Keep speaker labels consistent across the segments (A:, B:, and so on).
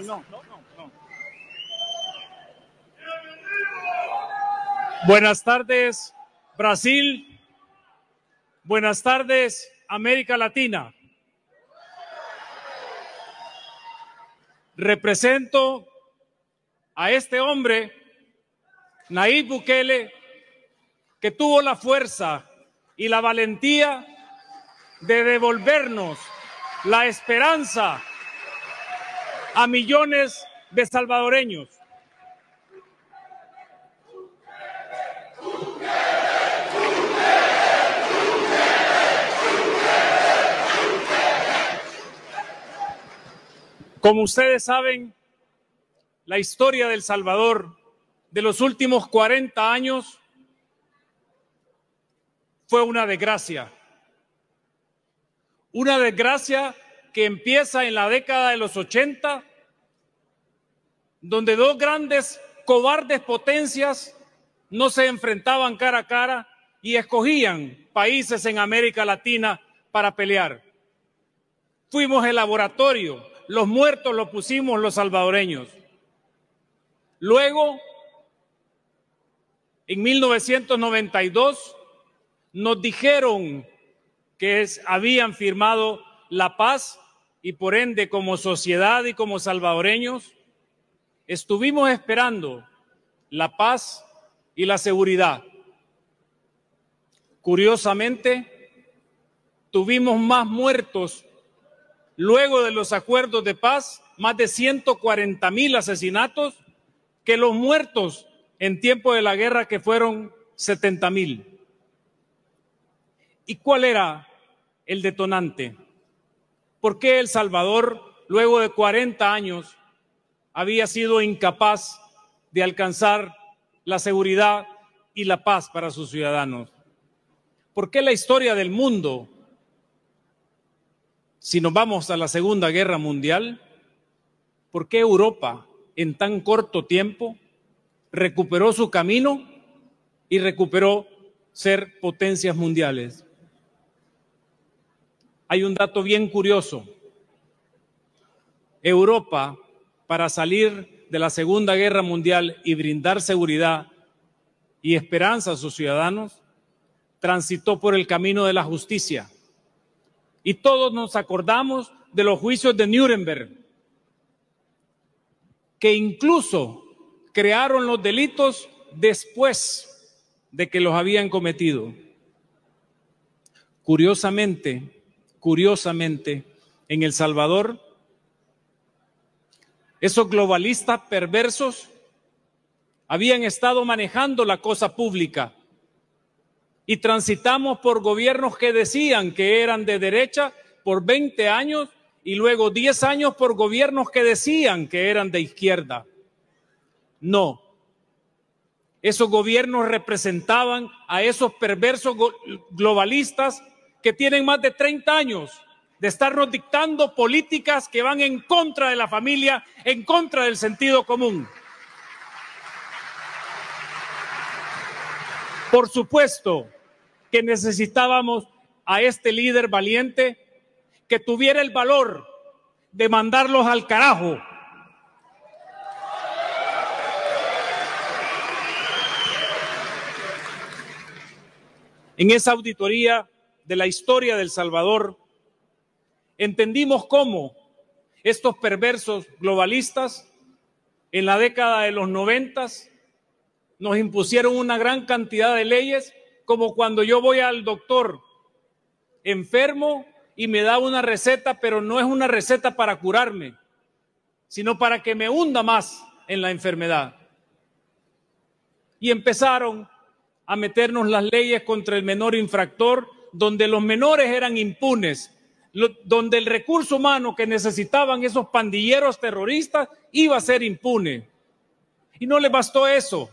A: No. Buenas tardes, Brasil. Buenas tardes, América Latina. Represento a este hombre, Nayib Bukele, que tuvo la fuerza y la valentía de devolvernos la esperanza a millones de salvadoreños. Como ustedes saben, la historia de El Salvador de los últimos 40 años fue una desgracia. Una desgracia que empieza en la década de los 80, donde dos grandes cobardes potencias no se enfrentaban cara a cara y escogían países en América Latina para pelear. Fuimos el laboratorio, los muertos los pusimos los salvadoreños. Luego, en 1992, nos dijeron que habían firmado la paz y por ende como sociedad y como salvadoreños estuvimos esperando la paz y la seguridad. Curiosamente, tuvimos más muertos luego de los acuerdos de paz, más de 140,000 asesinatos, que los muertos en tiempo de la guerra, que fueron 70,000. ¿Y cuál era el detonante? ¿Por qué El Salvador, luego de 40 años, había sido incapaz de alcanzar la seguridad y la paz para sus ciudadanos? ¿Por qué la historia del mundo, si nos vamos a la Segunda Guerra Mundial, por qué Europa en tan corto tiempo recuperó su camino y recuperó ser potencias mundiales? Hay un dato bien curioso. Europa, para salir de la Segunda Guerra Mundial y brindar seguridad y esperanza a sus ciudadanos, transitó por el camino de la justicia. Y todos nos acordamos de los juicios de Nuremberg, que incluso crearon los delitos después de que los habían cometido. Curiosamente, en El Salvador, esos globalistas perversos habían estado manejando la cosa pública y transitamos por gobiernos que decían que eran de derecha por 20 años y luego 10 años por gobiernos que decían que eran de izquierda. No, esos gobiernos representaban a esos perversos globalistas que tienen más de 30 años de estarnos dictando políticas que van en contra de la familia, en contra del sentido común. Por supuesto que necesitábamos a este líder valiente que tuviera el valor de mandarlos al carajo. En esa auditoría de la historia de El Salvador, entendimos cómo estos perversos globalistas en la década de los 90 nos impusieron una gran cantidad de leyes, como cuando yo voy al doctor enfermo y me da una receta, pero no es una receta para curarme, sino para que me hunda más en la enfermedad. Y empezaron a meternos las leyes contra el menor infractor, donde los menores eran impunes, donde el recurso humano que necesitaban esos pandilleros terroristas iba a ser impune. Y no les bastó eso.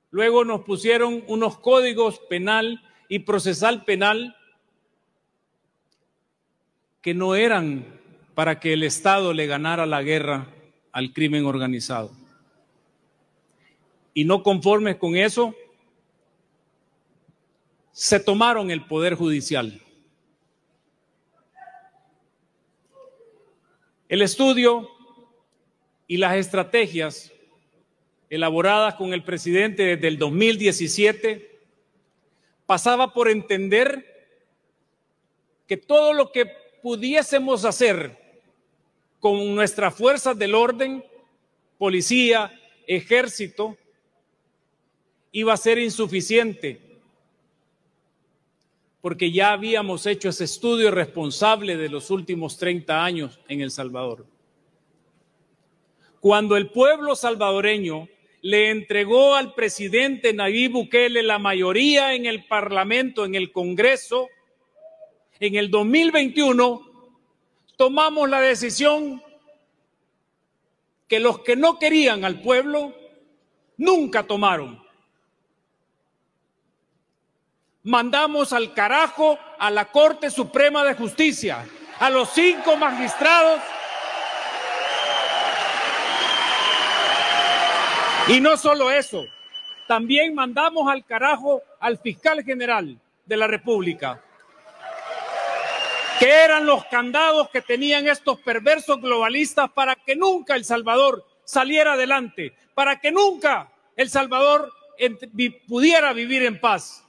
A: Luego nos pusieron unos códigos penal y procesal penal que no eran para que el Estado le ganara la guerra al crimen organizado. Y no conformes con eso, se tomaron el poder judicial. El estudio y las estrategias elaboradas con el presidente desde el 2017 pasaba por entender que todo lo que pudiésemos hacer con nuestras fuerzas del orden, policía, ejército, iba a ser insuficiente, porque ya habíamos hecho ese estudio responsable de los últimos 30 años en El Salvador. Cuando el pueblo salvadoreño le entregó al presidente Nayib Bukele la mayoría en el Parlamento, en el Congreso, en el 2021, tomamos la decisión que los que no querían al pueblo nunca tomaron. Mandamos al carajo a la Corte Suprema de Justicia, a los 5 magistrados. Y no solo eso, también mandamos al carajo al fiscal general de la República, que eran los candados que tenían estos perversos globalistas para que nunca El Salvador saliera adelante, para que nunca El Salvador pudiera vivir en paz.